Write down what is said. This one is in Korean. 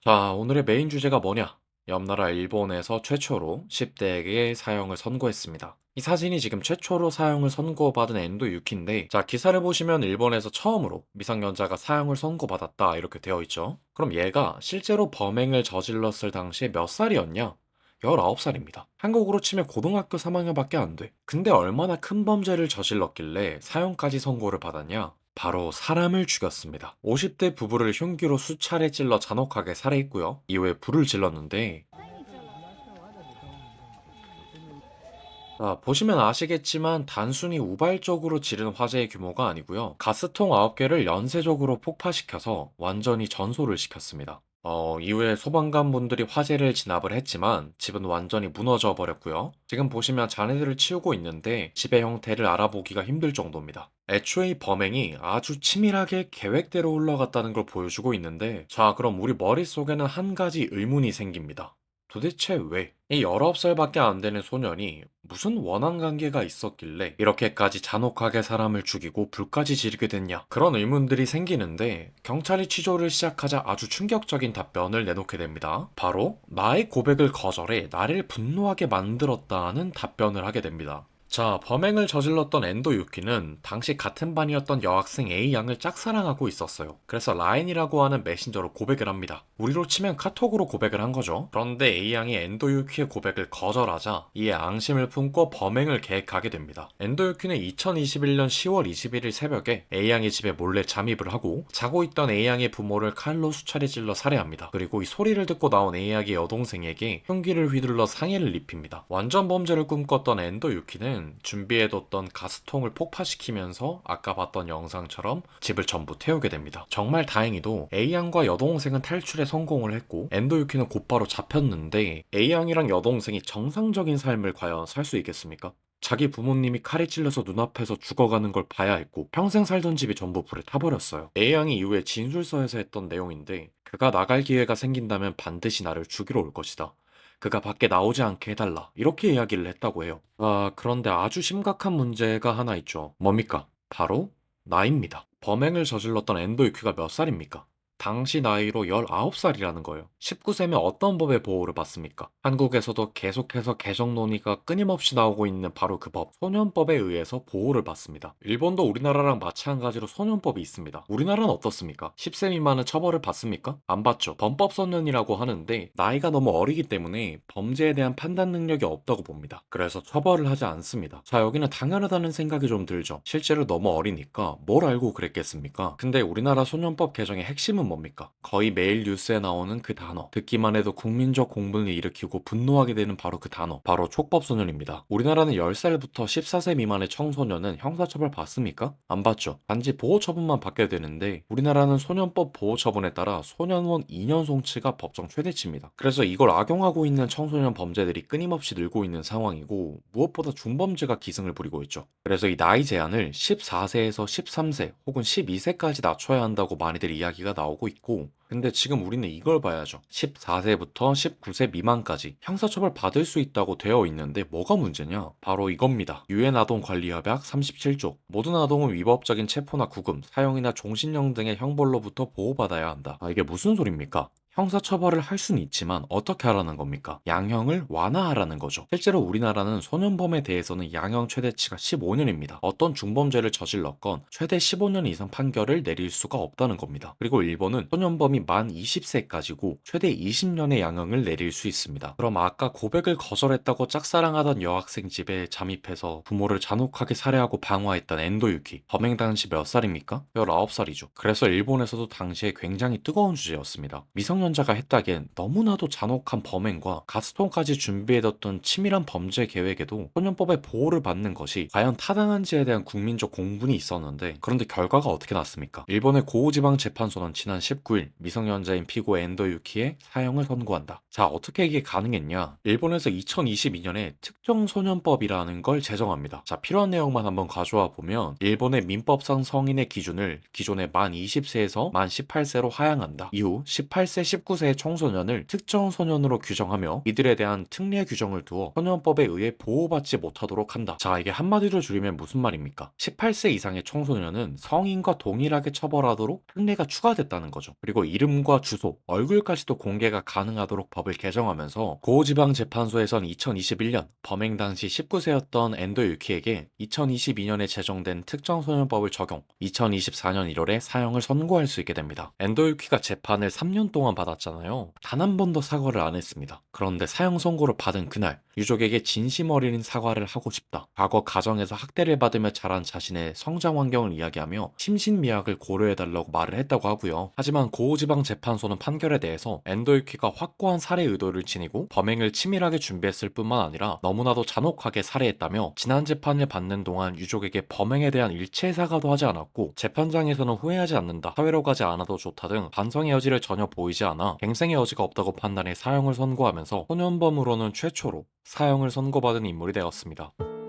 자, 오늘의 메인 주제가 뭐냐? 옆나라 일본에서 최초로 10대에게 사형을 선고했습니다. 이 사진이 지금 최초로 사형을 선고받은 엔도 유키인데, 자, 기사를 보시면 일본에서 처음으로 미성년자가 사형을 선고받았다 이렇게 되어 있죠. 그럼 얘가 실제로 범행을 저질렀을 당시에 몇 살이었냐? 19살입니다. 한국으로 치면 고등학교 3학년밖에 안 돼. 근데 얼마나 큰 범죄를 저질렀길래 사형까지 선고를 받았냐? 바로 사람을 죽였습니다. 50대 부부를 흉기로 수차례 찔러 잔혹하게 살해했고요. 이후에 불을 질렀는데, 보시면 아시겠지만 단순히 우발적으로 지른 화재의 규모가 아니고요. 가스통 9개를 연쇄적으로 폭파시켜서 완전히 전소를 시켰습니다. 이후에 소방관 분들이 화재를 진압을 했지만 집은 완전히 무너져 버렸고요. 지금 보시면 잔해들을 치우고 있는데 집의 형태를 알아보기가 힘들 정도입니다. 애초에 이 범행이 아주 치밀하게 계획대로 흘러갔다는 걸 보여주고 있는데, 자, 그럼 우리 머릿속에는 한 가지 의문이 생깁니다. 도대체 왜? 이 19살밖에 안 되는 소년이 무슨 원한 관계가 있었길래 이렇게까지 잔혹하게 사람을 죽이고 불까지 지르게 됐냐? 그런 의문들이 생기는데 경찰이 취조를 시작하자 아주 충격적인 답변을 내놓게 됩니다. 바로 나의 고백을 거절해 나를 분노하게 만들었다는 답변을 하게 됩니다. 자, 범행을 저질렀던 엔도 유키는 당시 같은 반이었던 여학생 A 양을 짝사랑하고 있었어요. 그래서 라인이라고 하는 메신저로 고백을 합니다. 우리로 치면 카톡으로 고백을 한 거죠. 그런데 A 양이 엔도 유키의 고백을 거절하자 이에 앙심을 품고 범행을 계획하게 됩니다. 엔도 유키는 2021년 10월 21일 새벽에 A 양의 집에 몰래 잠입을 하고 자고 있던 A 양의 부모를 칼로 수차례 찔러 살해합니다. 그리고 이 소리를 듣고 나온 A 양의 여동생에게 흉기를 휘둘러 상해를 입힙니다. 완전 범죄를 꿈꿨던 엔도 유키는 준비해뒀던 가스통을 폭파시키면서 아까 봤던 영상처럼 집을 전부 태우게 됩니다. 정말 다행히도 A양과 여동생은 탈출에 성공을 했고 엔도 유키는 곧바로 잡혔는데 A양이랑 여동생이 정상적인 삶을 과연 살 수 있겠습니까? 자기 부모님이 칼에 찔려서 눈앞에서 죽어가는 걸 봐야 했고 평생 살던 집이 전부 불에 타버렸어요. A양이 이후에 진술서에서 했던 내용인데 그가 나갈 기회가 생긴다면 반드시 나를 죽이러 올 것이다. 그가 밖에 나오지 않게 해달라. 이렇게 이야기를 했다고 해요. 그런데 아주 심각한 문제가 하나 있죠. 뭡니까? 바로 나이입니다. 범행을 저질렀던 엔도 유키가 몇 살입니까? 당시 나이로 19살이라는 거예요. 19세면 어떤 법의 보호를 받습니까? 한국에서도 계속해서 개정 논의가 끊임없이 나오고 있는 바로 그 법, 소년법에 의해서 보호를 받습니다. 일본도 우리나라랑 마찬가지로 소년법이 있습니다. 우리나라는 어떻습니까? 10세 미만은 처벌을 받습니까? 안 받죠. 범법소년이라고 하는데 나이가 너무 어리기 때문에 범죄에 대한 판단 능력이 없다고 봅니다. 그래서 처벌을 하지 않습니다. 자, 여기는 당연하다는 생각이 좀 들죠. 실제로 너무 어리니까 뭘 알고 그랬겠습니까? 근데 우리나라 소년법 개정의 핵심은 뭡니까? 거의 매일 뉴스에 나오는 그 단어. 듣기만 해도 국민적 공분을 일으키고 분노하게 되는 바로 그 단어. 바로 촉법소년입니다. 우리나라는 10살부터 14세 미만의 청소년은 형사처벌 받습니까? 안 받죠. 단지 보호처분만 받게 되는데 우리나라는 소년법 보호처분에 따라 소년원 2년 송치가 법정 최대치입니다. 그래서 이걸 악용하고 있는 청소년 범죄들이 끊임없이 늘고 있는 상황이고 무엇보다 중범죄가 기승을 부리고 있죠. 그래서 이 나이 제한을 14세에서 13세 혹은 12세까지 낮춰야 한다고 많이들 이야기가 나오고 있고 근데 지금 우리는 이걸 봐야죠. 14세부터 19세 미만까지 형사처벌 받을 수 있다고 되어 있는데 뭐가 문제냐? 바로 이겁니다. 유엔 아동 관리협약 37조. 모든 아동은 위법적인 체포나 구금, 사형이나 종신형 등의 형벌로부터 보호받아야 한다. 이게 무슨 소리입니까? 형사처벌을 할 수는 있지만 어떻게 하라는 겁니까? 양형을 완화하라는 거죠. 실제로 우리나라는 소년범에 대해서는 양형 최대치가 15년입니다. 어떤 중범죄를 저질렀건 최대 15년 이상 판결을 내릴 수가 없다는 겁니다. 그리고 일본은 소년범이 만 20세까지고 최대 20년의 양형을 내릴 수 있습니다. 그럼 아까 고백을 거절했다고 짝사랑하던 여학생 집에 잠입해서 부모를 잔혹하게 살해하고 방화했던 엔도 유키. 범행 당시 몇 살입니까? 19살이죠. 그래서 일본에서도 당시에 굉장히 뜨거운 주제였습니다. 미성년자가 했다기엔 너무나도 잔혹한 범행과 가스통까지 준비해뒀던 치밀한 범죄 계획에도 소년법의 보호를 받는 것이 과연 타당한지에 대한 국민적 공분이 있었는데 그런데 결과가 어떻게 났습니까? 일본의 고지방재판소는 지난 19일 미성년자인 피고 엔도 유키의 사형을 선고한다. 자, 어떻게 이게 가능했냐? 일본에서 2022년에 특정소년법이라는 걸 제정합니다. 자, 필요한 내용만 한번 가져와 보면 일본의 민법상 성인의 기준을 기존의 만 20세에서 만 18세로 하향한다. 이후 18세 19세의 청소년을 특정 소년으로 규정하며 이들에 대한 특례 규정을 두어 소년법에 의해 보호받지 못하도록 한다. 자, 이게 한마디로 줄이면 무슨 말입니까? 18세 이상의 청소년은 성인과 동일하게 처벌하도록 특례가 추가됐다는 거죠. 그리고 이름과 주소, 얼굴까지도 공개가 가능하도록 법을 개정하면서 고지방재판소에선 2021년 범행 당시 19세였던 엔도 유키에게 2022년에 제정된 특정소년법을 적용, 2024년 1월에 사형을 선고할 수 있게 됩니다. 엔도 유키가 재판을 3년 동안 받았잖아요. 단 한 번도 사과를 안 했습니다. 그런데 사형 선고를 받은 그날, 유족에게 진심 어린 사과를 하고 싶다. 과거 가정에서 학대를 받으며 자란 자신의 성장 환경을 이야기하며 심신미약을 고려해달라고 말을 했다고 하고요. 하지만 고지방재판소는 판결에 대해서 엔도 유키가 확고한 살해 의도를 지니고 범행을 치밀하게 준비했을 뿐만 아니라 너무나도 잔혹하게 살해했다며 지난 재판을 받는 동안 유족에게 범행에 대한 일체 사과도 하지 않았고 재판장에서는 후회하지 않는다, 사회로 가지 않아도 좋다 등 반성의 여지를 전혀 보이지 않아 갱생의 여지가 없다고 판단해 사형을 선고하면서 소년범으로는 최초로 사형을 선고받은 인물이 되었습니다.